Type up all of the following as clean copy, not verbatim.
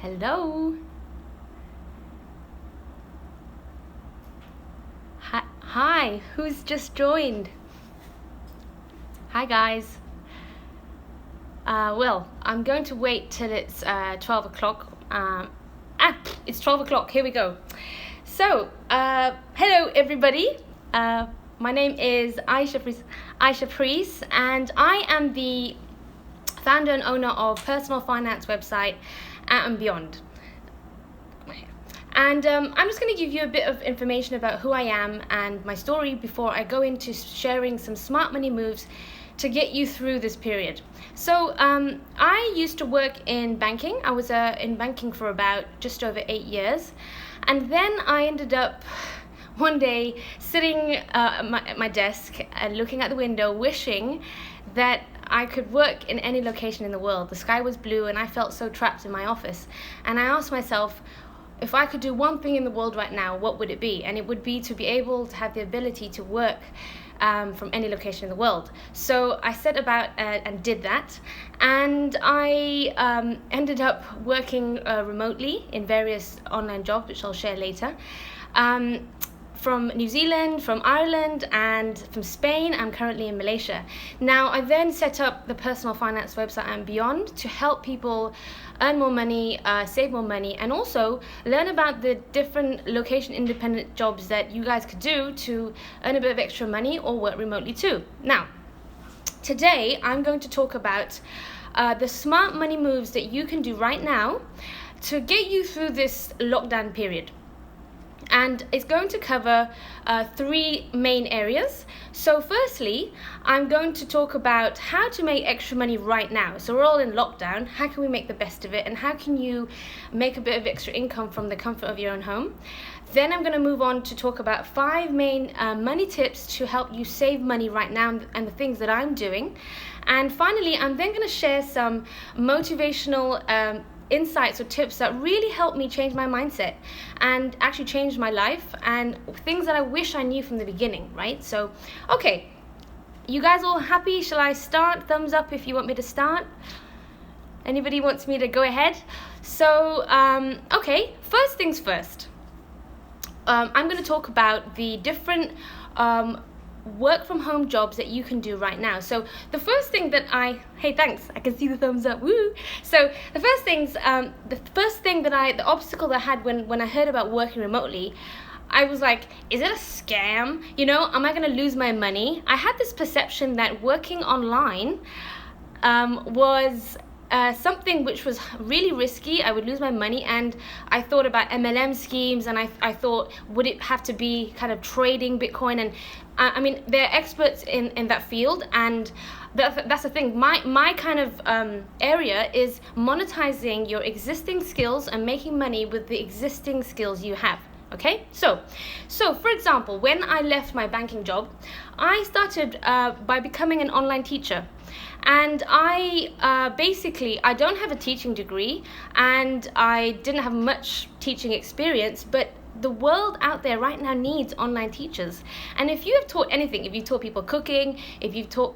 Hello. Hi, who's just joined? Hi, guys. Well, I'm going to wait till it's 12 o'clock. It's 12 o'clock. Here we go. So, hello, everybody. My name is Aisha Priest, and I am the founder and owner of personal finance website At and Beyond. And I'm just going to give you a bit of information about who I am and my story before I go into sharing some smart money moves to get you through this period. So I used to work in banking. I was in banking for about just over 8 years. And then I ended up one day sitting at my desk and looking at the window, wishing that I could work in any location in the world. The sky was blue and I felt so trapped in my office. And I asked myself, if I could do one thing in the world right now, what would it be? And it would be to be able to have the ability to work from any location in the world. So I set about and did that. And I ended up working remotely in various online jobs, which I'll share later. From New Zealand, from Ireland, and from Spain. I'm currently in Malaysia. Now, I then set up the personal finance website and beyond to help people earn more money, save more money, and also learn about the different location-independent jobs that you guys could do to earn a bit of extra money or work remotely too. Now, today I'm going to talk about the smart money moves that you can do right now to get you through this lockdown period. And it's going to cover 3 main areas. So firstly, I'm going to talk about how to make extra money right now. So we're all in lockdown. How can we make the best of it? And how can you make a bit of extra income from the comfort of your own home? Then I'm going to move on to talk about 5 main money tips to help you save money right now and the things that I'm doing. And finally, I'm then going to share some motivational insights or tips that really helped me change my mindset and actually changed my life, and things that I wish I knew from the beginning, right? So, okay, you guys all happy? Shall I start? Thumbs up if you want me to start. Anybody wants me to go ahead? So, okay, first things first. I'm going to talk about the different work from home jobs that you can do right now. So the first thing that hey, thanks, I can see the thumbs up, woo. So the obstacle that I had when I heard about working remotely, I was like, is it a scam? Am I going to lose my money? I had this perception that working online was something which was really risky. I would lose my money, and I thought about MLM schemes, and I thought, would it have to be kind of trading Bitcoin? And I mean, they're experts in that field, and that's the thing. My kind of area is monetizing your existing skills and making money with the existing skills you have. Okay, so for example, when I left my banking job, I started by becoming an online teacher. And I don't have a teaching degree, and I didn't have much teaching experience, but the world out there right now needs online teachers. And if you have taught anything, if you taught people cooking, if you've taught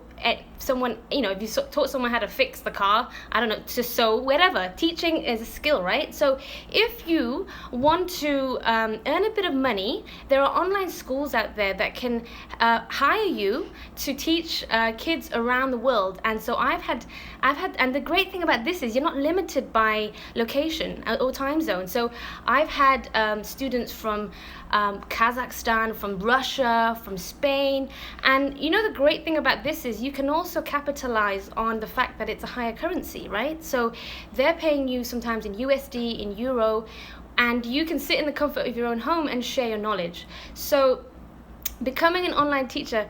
someone, if you taught someone how to fix the car, I don't know, to sew, whatever, teaching is a skill, right? So if you want to earn a bit of money, there are online schools out there that can hire you to teach kids around the world. And so I've had, and the great thing about this is you're not limited by location or time zone. So I've had students from Kazakhstan, from Russia, from Spain, and the great thing about this is you can also capitalize on the fact that it's a higher currency, right? So they're paying you sometimes in USD, in euro, and you can sit in the comfort of your own home and share your knowledge. So becoming an online teacher,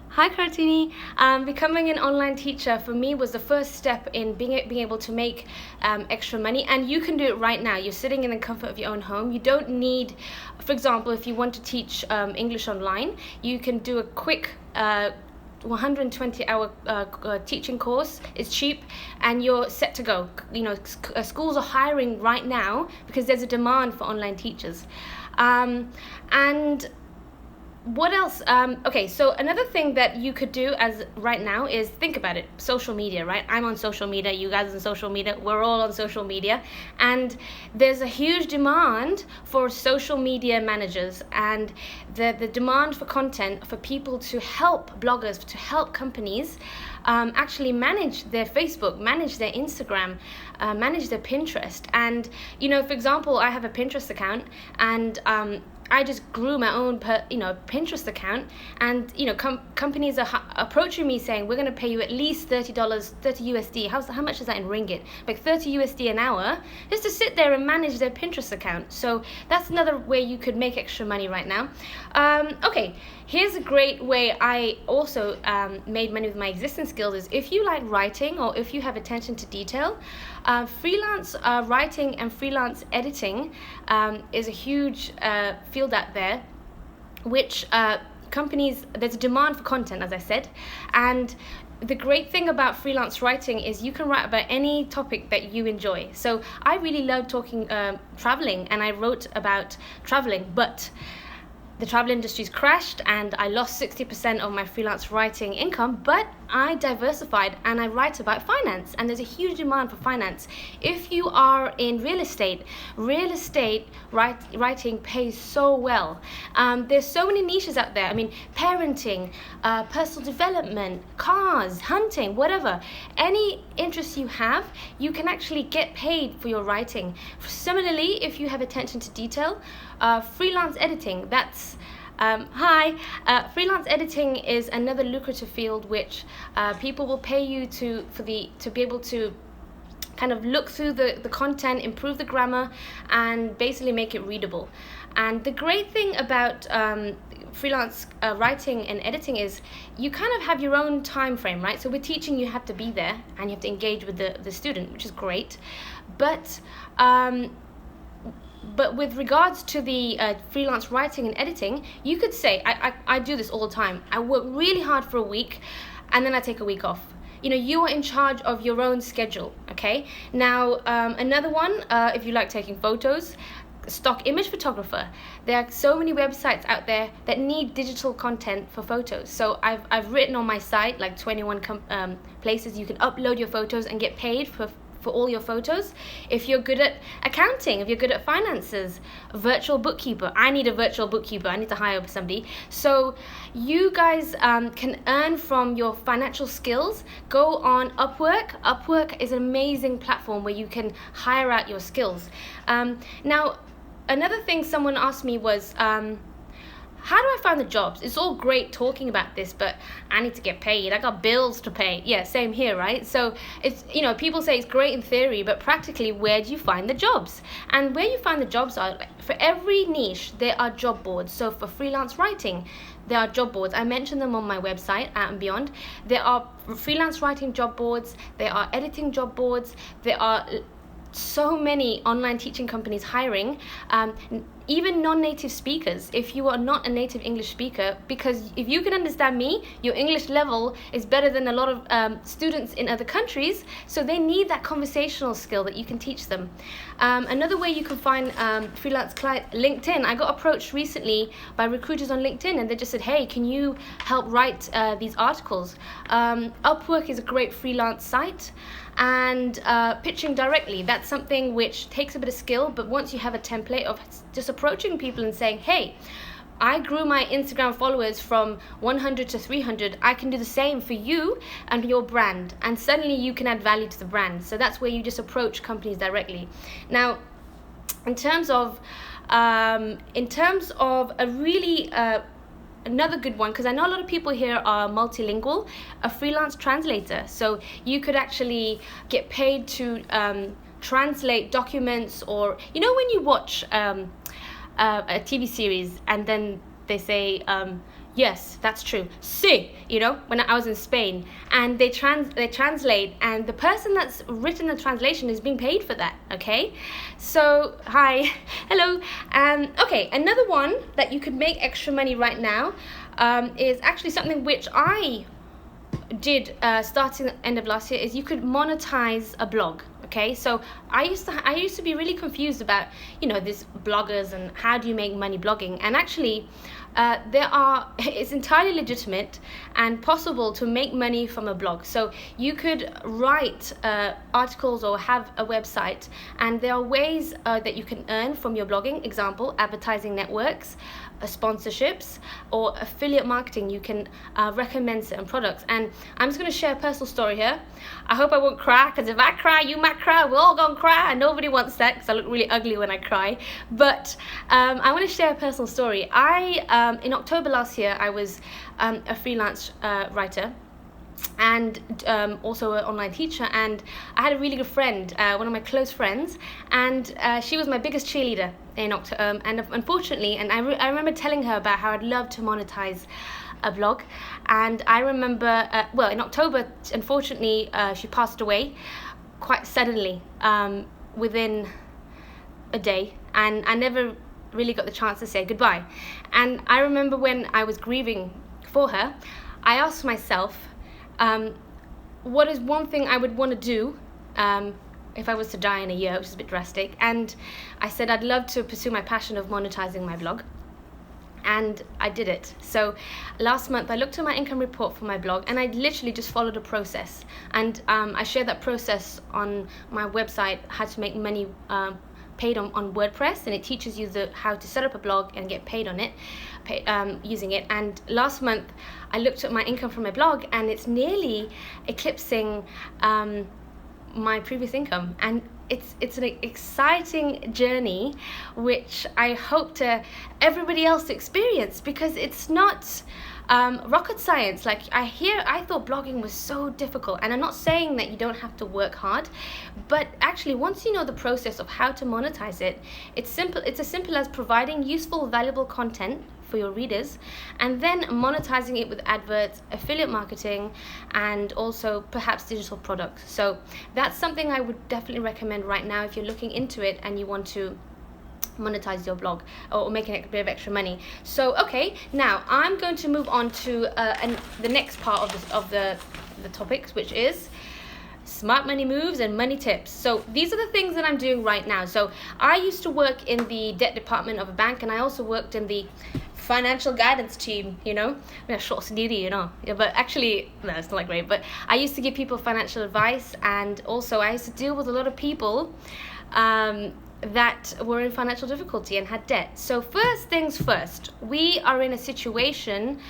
hi Kartini, becoming an online teacher for me was the first step in being able to make extra money, and you can do it right now. You're sitting in the comfort of your own home. You don't need, for example, if you want to teach English online, you can do a quick 120-hour teaching course. It's cheap, and you're set to go. Schools are hiring right now because there's a demand for online teachers, and what else? Okay, so another thing that you could do as right now is think about it. Social media, right? I'm on social media. You guys on social media. We're all on social media, and there's a huge demand for social media managers, and the demand for content for people to help bloggers, to help companies actually manage their Facebook, manage their Instagram, manage their Pinterest. And for example, I have a Pinterest account, and I just grew my own, Pinterest account, and companies are approaching me saying, we're going to pay you at least $30, 30 USD. How much is that in ringgit? Like 30 USD an hour, just to sit there and manage their Pinterest account. So that's another way you could make extra money right now. Okay, here's a great way I also made money with my existing skills. Is if you like writing, or if you have attention to detail, freelance writing and freelance editing is a huge field out there, which companies, there's a demand for content, as I said. And the great thing about freelance writing is you can write about any topic that you enjoy. So I really love talking traveling, and I wrote about traveling, but the travel industry's crashed and I lost 60% of my freelance writing income, but I diversified and I write about finance, and there's a huge demand for finance. If you are in real estate writing pays so well. There's so many niches out there. I mean, parenting, personal development, cars, hunting, whatever. Any interest you have, you can actually get paid for your writing. Similarly, if you have attention to detail, freelance editing, that's freelance editing is another lucrative field which people will pay you to be able to kind of look through the content, improve the grammar, and basically make it readable. And the great thing about freelance writing and editing is you kind of have your own time frame, right? So we're teaching, you have to be there and you have to engage with the student, which is great. But with regards to the freelance writing and editing, you could say, I do this all the time. I work really hard for a week, and then I take a week off. You are in charge of your own schedule, okay? Now, another one, if you like taking photos, stock image photographer. There are so many websites out there that need digital content for photos. So I've written on my site like 21 places you can upload your photos and get paid for all your photos. If you're good at accounting, if you're good at finances, a virtual bookkeeper. I need a virtual bookkeeper. I need to hire somebody. So you guys can earn from your financial skills. Go on Upwork. Upwork is an amazing platform where you can hire out your skills. Now, another thing someone asked me was, how do I find the jobs? It's all great talking about this, but I need to get paid. I got bills to pay. Yeah, same here, right? So it's, people say it's great in theory, but practically, where do you find the jobs? And where you find the jobs are, for every niche, there are job boards. So for freelance writing, there are job boards. I mentioned them on my website, Out and Beyond. There are freelance writing job boards. There are editing job boards. There are so many online teaching companies hiring, even non-native speakers. If you are not a native English speaker, because if you can understand me, your English level is better than a lot of students in other countries, so they need that conversational skill that you can teach them. Another way you can find freelance client, LinkedIn. I got approached recently by recruiters on LinkedIn, and they just said, hey, can you help write these articles? Upwork is a great freelance site. And pitching directly, that's something which takes a bit of skill, but once you have a template of just approaching people and saying, hey, I grew my Instagram followers from 100 to 300, I can do the same for you and your brand, and suddenly you can add value to the brand. So that's where you just approach companies directly. Now, in terms of a really another good one, because I know a lot of people here are multilingual, a freelance translator. So you could actually get paid to translate documents, or when you watch a TV series and then they say, yes, that's true. Sí, when I was in Spain, and they translate, and the person that's written the translation is being paid for that, okay? So, hi, hello. Okay, another one that you could make extra money right now is actually something which I did starting the end of last year, is you could monetize a blog, Okay, so I used to be really confused about, these bloggers and how do you make money blogging. And actually, it's entirely legitimate and possible to make money from a blog. So you could write articles or have a website, and there are ways that you can earn from your blogging. Example, advertising networks, sponsorships, or affiliate marketing. You can recommend certain products. And I'm just going to share a personal story here. I hope I won't cry, because if I cry, you might cry. We're all going to cry, and nobody wants that, because I look really ugly when I cry. But I want to share a personal story. In October last year, I was a freelance writer, and also an online teacher, and I had a really good friend, one of my close friends, and she was my biggest cheerleader in October. And unfortunately, I remember telling her about how I'd love to monetize a blog. And I remember, in October, unfortunately, she passed away quite suddenly, within a day, and I never really got the chance to say goodbye. And I remember when I was grieving for her, I asked myself, what is one thing I would want to do if I was to die in a year, which is a bit drastic. And I said I'd love to pursue my passion of monetizing my blog. And I did it. So last month I looked at my income report for my blog, and I literally just followed a process. And I shared that process on my website, how to make money paid on WordPress, and it teaches you how to set up a blog and get paid on it, using it. And last month I looked at my income from my blog, and it's nearly eclipsing my previous income. And it's an exciting journey, which I hope to everybody else to experience, because it's not rocket science. Like I thought blogging was so difficult, and I'm not saying that you don't have to work hard, but actually once you know the process of how to monetize it, it's simple. It's as simple as providing useful, valuable content for your readers, and then monetizing it with adverts, affiliate marketing, and also perhaps digital products. So that's something I would definitely recommend right now if you're looking into it and you want to monetize your blog or make a bit of extra money. So okay, now I'm going to move on to the next part of the topics, which is smart money moves and money tips. So these are the things that I'm doing right now. So I used to work in the debt department of a bank, and I also worked in the financial guidance team, short sendiri, yeah, but actually no, it's not like great, but I used to give people financial advice, and also I used to deal with a lot of people that were in financial difficulty and had debt. So first things first, we are in a situation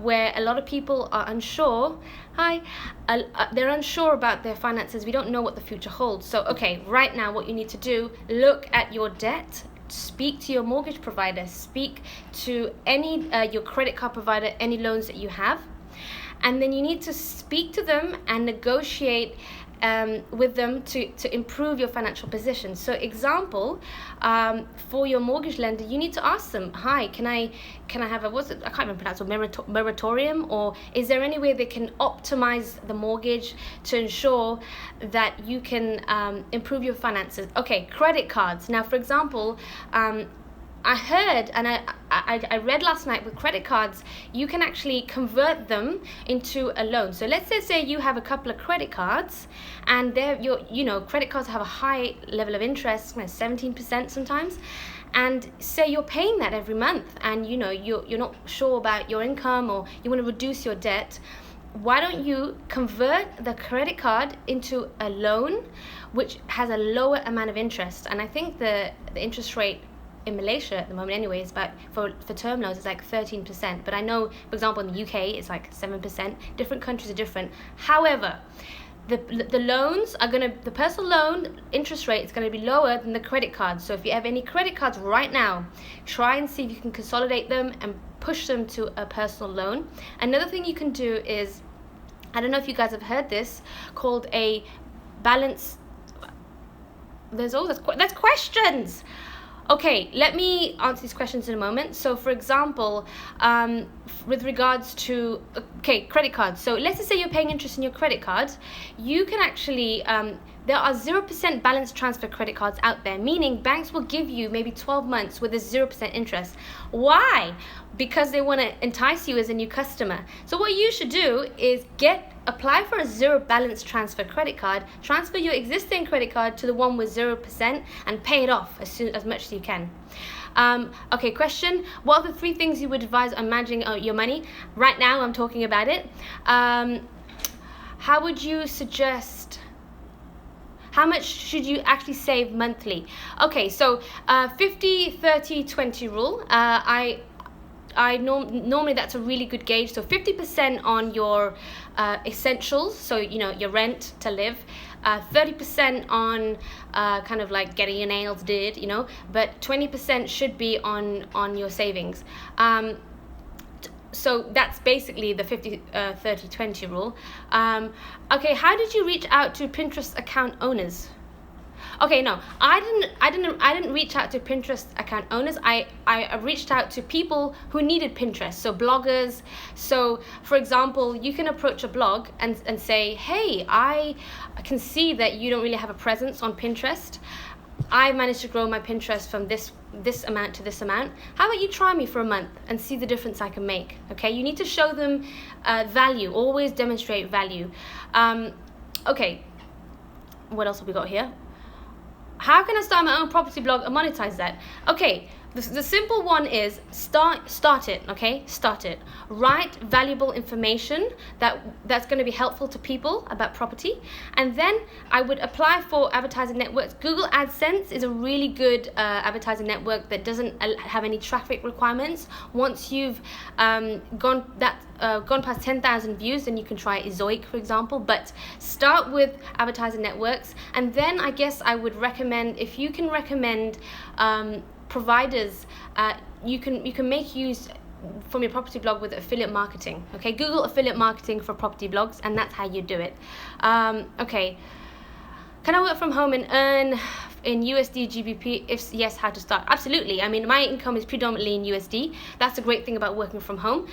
where a lot of people are unsure. They're unsure about their finances. We don't know what the future holds. So okay, right now what you need to do, look at your debt, speak to your mortgage provider, speak to any your credit card provider, any loans that you have, and then you need to speak to them and negotiate with them to improve your financial position. So example, for your mortgage lender, you need to ask them, hi, can I have I can't even pronounce it, moratorium, or is there any way they can optimize the mortgage to ensure that you can improve your finances? Okay, credit cards. Now, for example, I heard and I read last night, with credit cards, you can actually convert them into a loan. So let's say you have a couple of credit cards, and credit cards have a high level of interest, 17% sometimes. And say you're paying that every month, and you're not sure about your income, or you want to reduce your debt. Why don't you convert the credit card into a loan which has a lower amount of interest? And I think the interest rate in Malaysia at the moment anyway is about, for term loans, it's like 13%, but I know, for example, in the UK it's like 7%. Different countries are different. However, the loans are the personal loan interest rate is going to be lower than the credit cards. So if you have any credit cards right now, try and see if you can consolidate them and push them to a personal loan. Another thing you can do is, I don't know if you guys have heard this, called a balance. That's questions. Okay, let me answer these questions in a moment. So for example, with regards to, credit cards. So let's just say you're paying interest in your credit card. You can actually, there are 0% balance transfer credit cards out there, meaning banks will give you maybe 12 months with a 0% interest. Why? Because they want to entice you as a new customer. So what you should do is get apply for a zero balance transfer credit card. Transfer your existing credit card to the one with 0% and pay it off as much as you can. Okay, question. What are the 3 things you would advise on managing your money? Right now, I'm talking about it. How would you suggest... How much should you actually save monthly? Okay, so 50, 30, 20 rule. Normally that's a really good gauge. So 50% on your essentials, so your rent to live. 30% on kind of like getting your nails did, but 20% should be on your savings. So that's basically the 50, 30, 20 rule. Okay, how did you reach out to Pinterest account owners? Okay, no, I didn't reach out to Pinterest account owners. I reached out to people who needed Pinterest, so bloggers. So, for example, you can approach a blog and say, hey, I can see that you don't really have a presence on Pinterest. I managed to grow my Pinterest from this amount to this amount. How about you try me for a month and see the difference I can make? Okay, you need to show them value. Always demonstrate value. Okay, what else have we got here? How can I start my own property blog and monetize that? Okay, the simple one is start it, okay? Start it. Write valuable information that's going to be helpful to people about property. And then I would apply for advertising networks. Google AdSense is a really good advertising network that doesn't have any traffic requirements. Once you've gone past 10,000 views, then you can try Ezoic, for example. But start with advertising networks. And then I guess I would recommend, if you can recommend providers, you can make use from your property blog with affiliate marketing. Okay, Google affiliate marketing for property blogs, and that's how you do it. Okay, can I work from home and earn in USD GBP? If yes, how to start? Absolutely. I mean, my income is predominantly in USD. That's the great thing about working from home.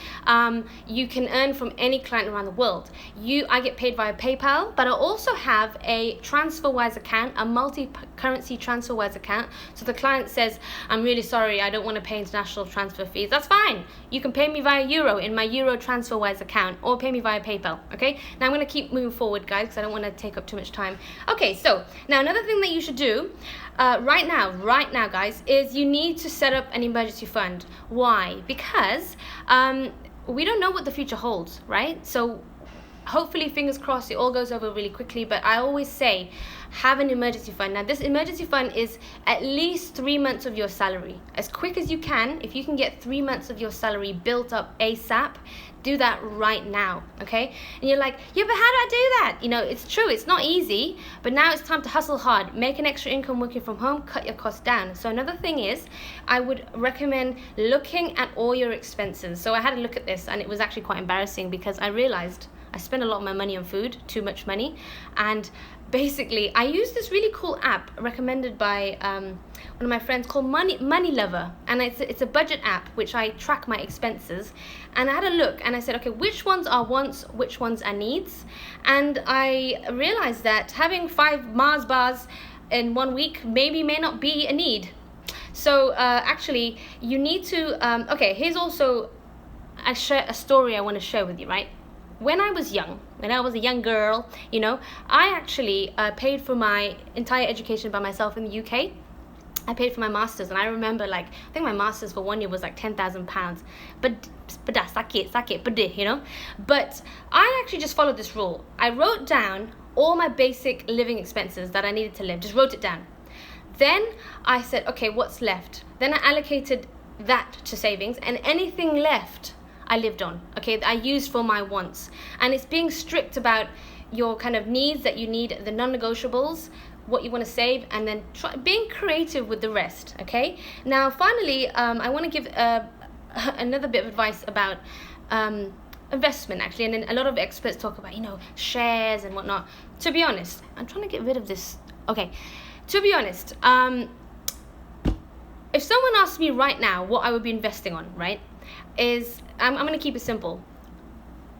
You can earn from any client around the world. I get paid via PayPal, but I also have a TransferWise account, a multi-currency TransferWise account. So the client says, I'm really sorry, I don't want to pay international transfer fees. That's fine. You can pay me via Euro in my Euro TransferWise account, or pay me via PayPal. Okay. Now I'm going to keep moving forward, guys, because I don't want to take up too much time. Okay. So now another thing that you should do right now, guys, is you need to set up an emergency fund. Why? Because we don't know what the future holds, right? So hopefully, fingers crossed, it all goes over really quickly. But I always say, have an emergency fund. Now, this emergency fund is at least 3 months of your salary. As quick as you can, if you can get 3 months of your salary built up ASAP, do that right now, okay? And you're like, yeah, but how do I do that? It's true, it's not easy, but now it's time to hustle hard, make an extra income working from home, cut your costs down. So another thing is, I would recommend looking at all your expenses. So I had a look at this, and it was actually quite embarrassing because I realized I spend a lot of my money on food, too much money. And basically, I use this really cool app recommended by one of my friends called Money Lover. And it's a budget app which I track my expenses. And I had a look and I said, okay, which ones are wants, which ones are needs? And I realized that having 5 Mars bars in 1 week may not be a need. So actually, you need to, okay, here's also a story I want to share with you, right? When I was a young girl, I actually paid for my entire education by myself in the UK. I paid for my master's, and I remember, I think my master's for 1 year was like £10,000. But that's But I actually just followed this rule. I wrote down all my basic living expenses that I needed to live. Just wrote it down. Then I said, okay, what's left? Then I allocated that to savings, and anything left I lived on, okay, I used for my wants. And it's being strict about your kind of needs that you need, the non-negotiables, what you want to save, and then being creative with the rest, okay? Now, finally, I want to give another bit of advice about investment, actually, and then a lot of experts talk about, shares and whatnot. To be honest, I'm trying to get rid of this. Okay, to be honest, if someone asked me right now what I would be investing on, right, I'm going to keep it simple.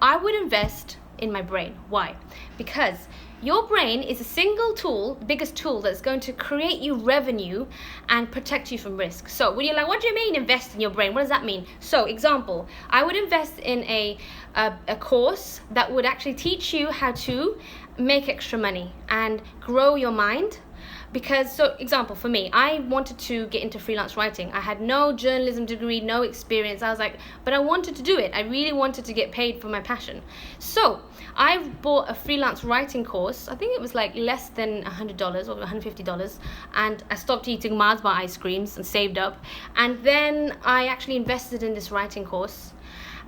I would invest in my brain. Why? Because your brain is a single tool, the biggest tool that's going to create you revenue and protect you from risk. So when you're like, what do you mean invest in your brain? What does that mean? So example, I would invest in a a course that would actually teach you how to make extra money and grow your mind. Because, so example, for me, I wanted to get into freelance writing. I had no journalism degree, no experience. I was like, but I wanted to do it. I really wanted to get paid for my passion. So I bought a freelance writing course. I think it was like less than $100 or $150. And I stopped eating Mars bar ice creams and saved up. And then I actually invested in this writing course.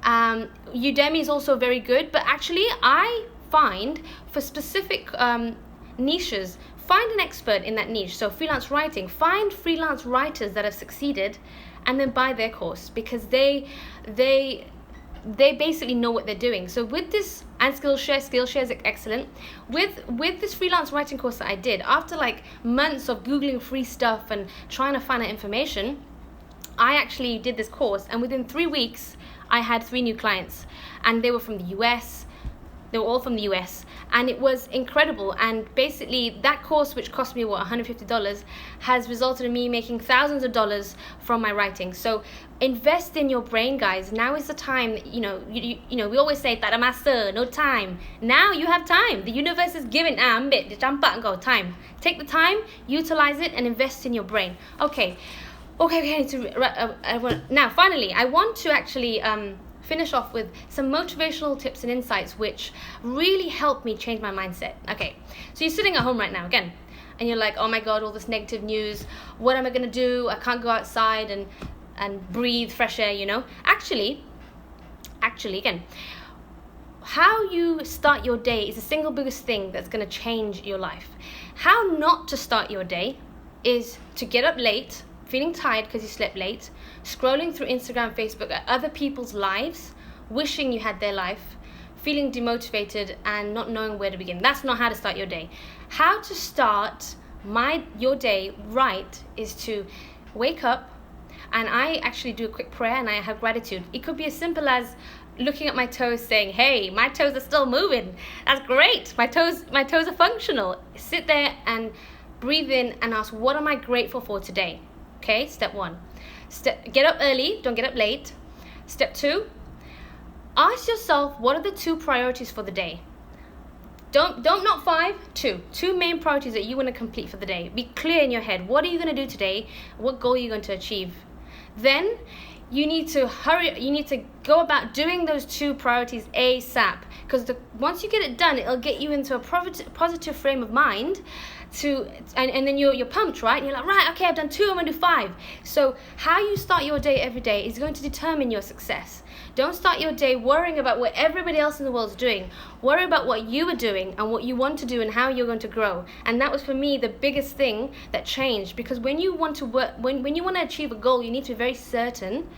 Udemy is also very good, but actually I find for specific niches, find an expert in that niche. So freelance writing, find freelance writers that have succeeded and then buy their course, because they basically know what they're doing. So with this, and Skillshare is excellent. With this freelance writing course that I did, after like months of Googling free stuff and trying to find out information, I actually did this course, and within 3 weeks I had 3 new clients, and they were from the US. They were all from the US, and it was incredible. And basically that course, which cost me $150, has resulted in me making thousands of dollars from my writing. So invest in your brain, guys. Now is the time. You know, we always say that master, no time. Now you have time. The universe is giving time. Take the time, utilize it, and invest in your brain. Okay, I need to now finally I want to actually finish off with some motivational tips and insights which really helped me change my mindset. Okay, so you're sitting at home right now again, and you're like, oh my god, all this negative news, what am I gonna do? I can't go outside and breathe fresh air, you know. Actually again, how you start your day is the single biggest thing that's gonna change your life. How not to start your day is to get up late, feeling tired because you slept late, scrolling through Instagram, Facebook at other people's lives, wishing you had their life, feeling demotivated and not knowing where to begin. That's not how to start your day. How to start your day right is to wake up, and I actually do a quick prayer and I have gratitude. It could be as simple as looking at my toes, saying, hey, my toes are still moving. That's great. My toes are functional. Sit there and breathe in and ask, what am I grateful for today? Okay, step 1. Get up early, don't get up late. Step 2, ask yourself, what are the 2 priorities for the day? Don't not 5, 2. 2 main priorities that you want to complete for the day. Be clear in your head. What are you going to do today? What goal are you going to achieve? Then you need to hurry. You need to go about doing those 2 priorities ASAP, because once you get it done, it'll get you into a positive frame of mind. And then you're pumped, right? And you're like, right, okay, I've done 2, I'm gonna do 5. So how you start your day every day is going to determine your success. Don't start your day worrying about what everybody else in the world is doing. Worry about what you are doing and what you want to do and how you're going to grow. And that was, for me, the biggest thing that changed, because when you want to work, when you want to achieve a goal, you need to be very certain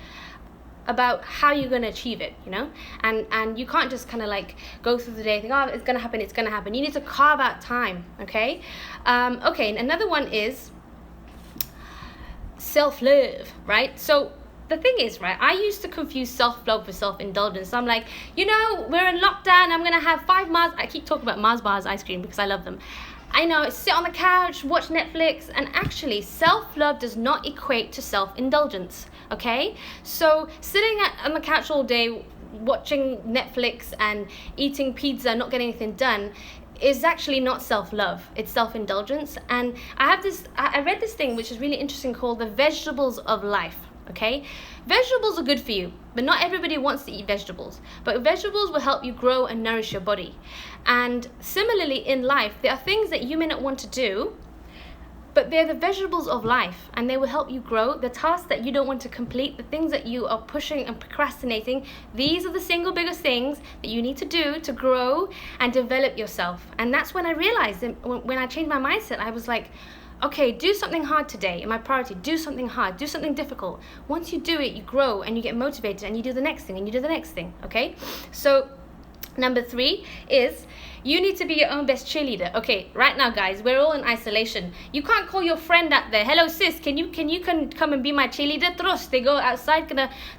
about how you're going to achieve it, you know. And you can't just kind of like go through the day and think, oh, it's going to happen. You need to carve out time. Okay, and another one is self-love, right? So the thing is, right, I used to confuse self-love with self-indulgence. So I'm like, you know, we're in lockdown, I'm gonna have 5 Mars. I keep talking about Mars bars ice cream because I love them. I know, sit on the couch, watch Netflix, and actually self-love does not equate to self-indulgence, okay? So sitting on the couch all day, watching Netflix and eating pizza, not getting anything done, is actually not self-love, it's self-indulgence. And I read this thing which is really interesting called the vegetables of life, okay? Vegetables are good for you, but not everybody wants to eat vegetables. But vegetables will help you grow and nourish your body. And similarly in life, there are things that you may not want to do, but they're the vegetables of life, and they will help you grow. The tasks that you don't want to complete, the things that you are pushing and procrastinating, these are the single biggest things that you need to do to grow and develop yourself. And that's when I realized, when I changed my mindset, I was like, okay, do something hard today. And my priority, do something hard, do something difficult. Once you do it, you grow and you get motivated and you do the next thing and you do the next thing, okay? So number 3 is you need to be your own best cheerleader. Okay, right now, guys, we're all in isolation. You can't call your friend out there, hello sis, can you come and be my cheerleader? Terus they go outside,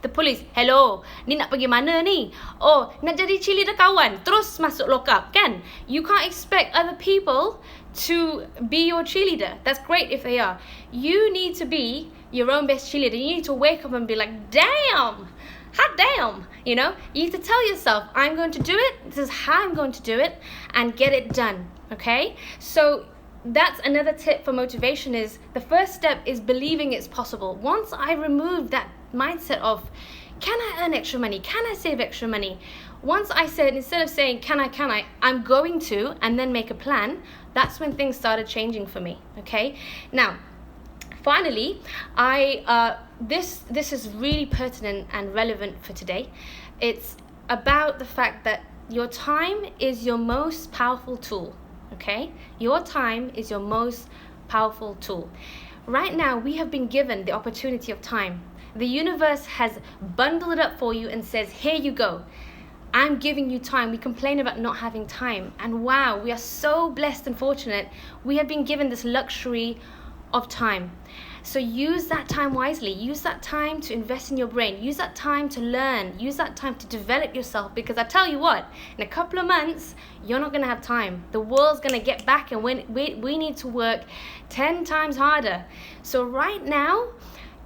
the police, hello, ni nak pergi mana ni? Oh, nak jadi cheerleader kawan, terus masuk lock up, kan? You can't expect other people to be your cheerleader. That's great if they are. You need to be your own best cheerleader. You need to wake up and be like, damn, hot damn, you have to tell yourself, I'm going to do it, this is how I'm going to do it, and get it done. Okay, so that's another tip for motivation. Is the first step is believing it's possible. Once I removed that mindset of, can I earn extra money, can I save extra money, once I said, instead of saying can I, I'm going to, and then make a plan, that's when things started changing for me. Okay, now finally, this is really pertinent and relevant for today. It's about the fact that your time is your most powerful tool. Okay, your time is your most powerful tool. Right now, we have been given the opportunity of time. The universe has bundled it up for you and says, here you go. I'm giving you time. We complain about not having time, and wow, we are so blessed and fortunate. We have been given this luxury of time. So use that time wisely. Use that time to invest in your brain. Use that time to learn. Use that time to develop yourself, because I tell you what, in a couple of months, you're not going to have time. The world's going to get back, and we need to work 10 times harder. So right now,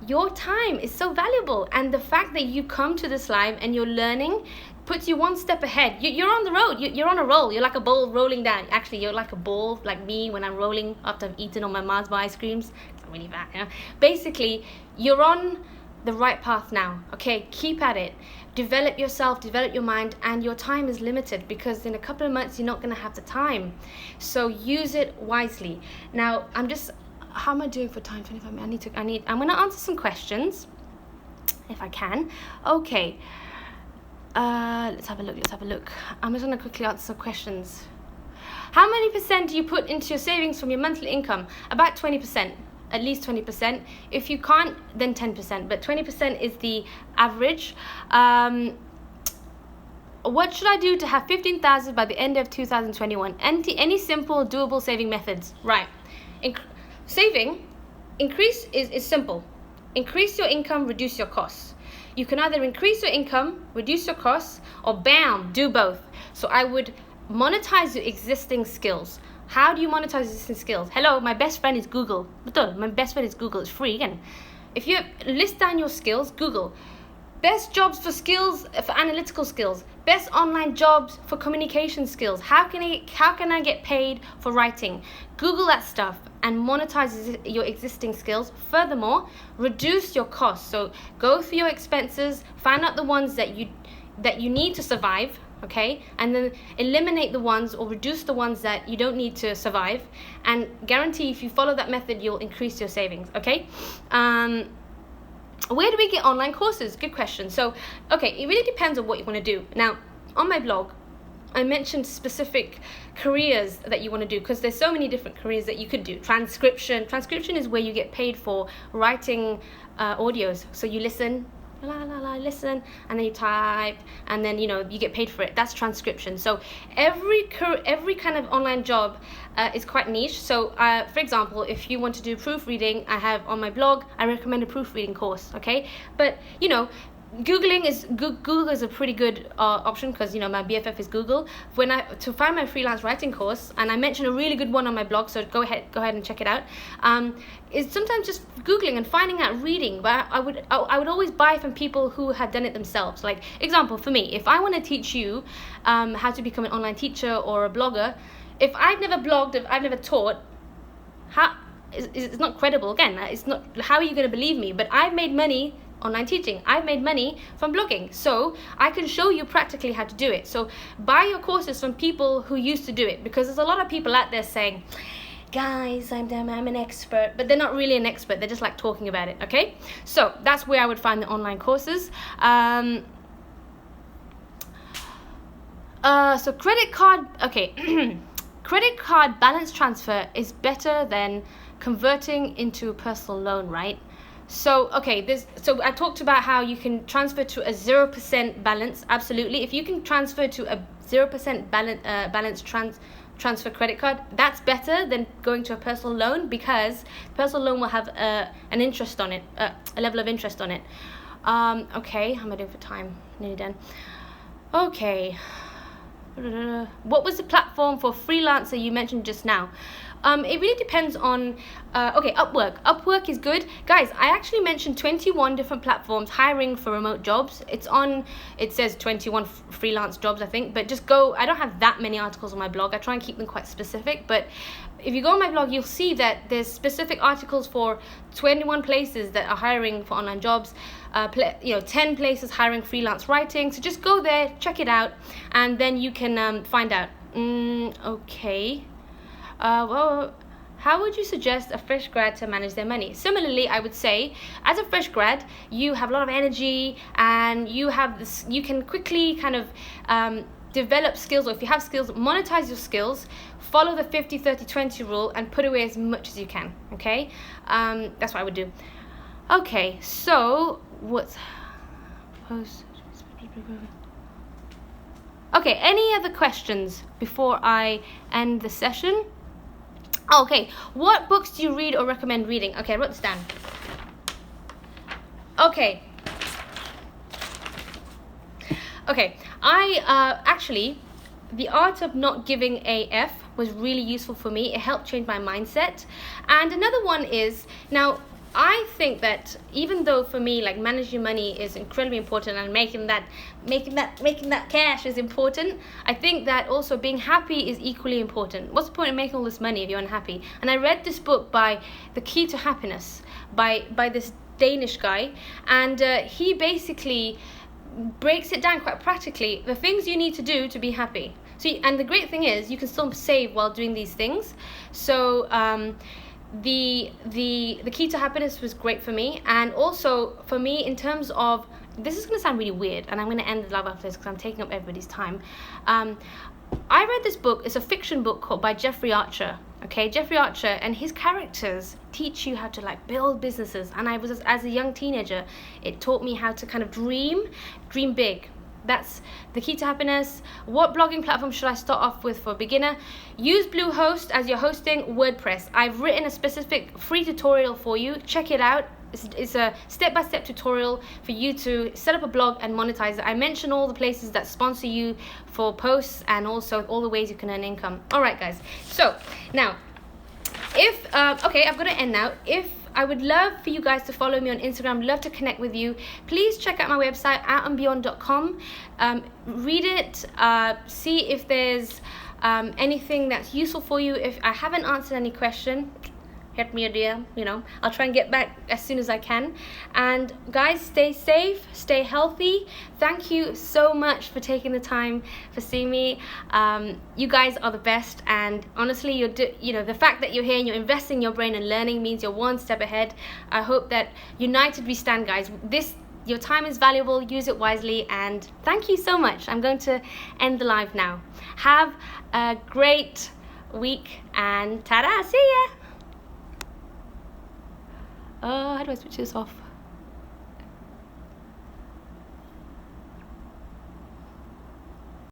your time is so valuable, and the fact that you come to this live and you're learning puts you one step ahead. You're on the road. You're on a roll. You're like a ball rolling down. Actually, you're like a ball, like me when I'm rolling after I've eaten all my Mars bar ice creams. It's not really bad, Basically, you're on the right path now. Okay, keep at it. Develop yourself, develop your mind, and your time is limited, because in a couple of months, you're not going to have the time. So use it wisely. Now, how am I doing for time? 25 minutes. I'm going to answer some questions, if I can. Okay. Let's have a look. I'm just going to quickly answer some questions. How many percent do you put into your savings from your monthly income? About 20%, at least 20%. If you can't, then 10%, but 20% is the average. What should I do to have 15,000 by the end of 2021? Any simple, doable saving methods? Right. Saving, increase is simple. Increase your income, reduce your costs. You can either increase your income, reduce your costs, or bam, do both. So I would monetize your existing skills. How do you monetize existing skills? Hello, my best friend is Google. Betul, my best friend is Google. It's free again. If you list down your skills, Google. Best jobs for skills, for analytical skills. Best online jobs for communication skills. How can I get paid for writing? Google that stuff and monetize your existing skills. Furthermore, reduce your costs. So go through your expenses, find out the ones that you need to survive, okay? And then eliminate the ones or reduce the ones that you don't need to survive. And guarantee if you follow that method, you'll increase your savings, okay? Where do we get online courses? Good question. So, okay, it really depends on what you want to do. Now, on my blog, I mentioned specific careers that you want to do, because there's so many different careers that you could do. Transcription is where you get paid for writing audios. So you listen, listen, and then you type, and then you get paid for it. That's transcription. So every kind of online job is quite niche. So for example, if you want to do proofreading, I have on my blog, I recommend a proofreading course. Okay, but Google is a pretty good option, because my BFF is Google. To find my freelance writing course, and I mentioned a really good one on my blog, so go ahead and check it out. Is sometimes just Googling and finding out, reading. But I would always buy from people who had done it themselves. Like example for me, if I want to teach you how to become an online teacher or a blogger, if I've never blogged, if I've never taught, it's not credible. Again, it's not. How are you going to believe me? But I've made money online teaching. I've made money from blogging, so I can show you practically how to do it. So buy your courses from people who used to do it, because there's a lot of people out there saying, guys, I'm an expert, but they're not really an expert. They're just like talking about it. Okay, so that's where I would find the online courses. So credit card, okay. Credit card balance transfer is better than converting into a personal loan, right? So, okay, so I talked about how you can transfer to a 0% balance. Absolutely. If you can transfer to a 0% balance transfer credit card, that's better than going to a personal loan, because personal loan will have an interest on it, a level of interest on it. Okay, how am I doing for time? Nearly done. Okay. What was the platform for freelancer you mentioned just now? It really depends on, okay, Upwork. Upwork is good. Guys, I actually mentioned 21 different platforms hiring for remote jobs. It says 21 freelance jobs, I think, but just go, I don't have that many articles on my blog. I try and keep them quite specific, but if you go on my blog, you'll see that there's specific articles for 21 places that are hiring for online jobs, 10 places hiring freelance writing. So just go there, check it out, and then you can find out. Okay. Well, how would you suggest a fresh grad to manage their money? Similarly, I would say, as a fresh grad, you have a lot of energy, and you can quickly kind of develop skills, or if you have skills, monetize your skills, follow the 50-30-20 rule, and put away as much as you can. Okay, that's what I would do. Okay, so what's post? Okay, any other questions before I end the session? Okay, what books do you read or recommend reading? Okay, I wrote this down. Okay, I actually, The Art of Not Giving a F was really useful for me. It helped change my mindset. And another one is, now I think that even though for me, like, managing money is incredibly important, and making that cash is important, I think that also being happy is equally important. What's the point of making all this money if you're unhappy? And I read this book by The Key to Happiness by this Danish guy, and he basically breaks it down quite practically, the things you need to do to be happy. See, and the great thing is you can still save while doing these things. So the Key to Happiness was great for me. And also for me, in terms of, this is going to sound really weird, and I'm going to end the live after this because I'm taking up everybody's time. I read this book. It's a fiction book called by Jeffrey Archer. Okay, Jeffrey Archer, and his characters teach you how to, like, build businesses. And I was, as a young teenager, it taught me how to kind of dream big. That's The Key to Happiness. What blogging platform should I start off with for a beginner? Use Bluehost as you're hosting WordPress. I've written a specific free tutorial for you. Check it out. It's a step-by-step tutorial for you to set up a blog and monetize it. I mention all the places that sponsor you for posts, and also all the ways you can earn income. All right, guys. So now, okay, I'm gonna end now. I would love for you guys to follow me on Instagram, love to connect with you. Please check out my website, outandbeyond.com. Read it, see if there's anything that's useful for you. If I haven't answered any question, hit me a DM, I'll try and get back as soon as I can. And guys, stay safe, stay healthy. Thank you so much for taking the time for seeing me. You guys are the best, and honestly, the fact that you're here and you're investing in your brain and learning means you're one step ahead. I hope that united we stand, guys. Your time is valuable, use it wisely, and thank you so much. I'm going to end the live now. Have a great week, and ta-da, see ya! How do I switch this off?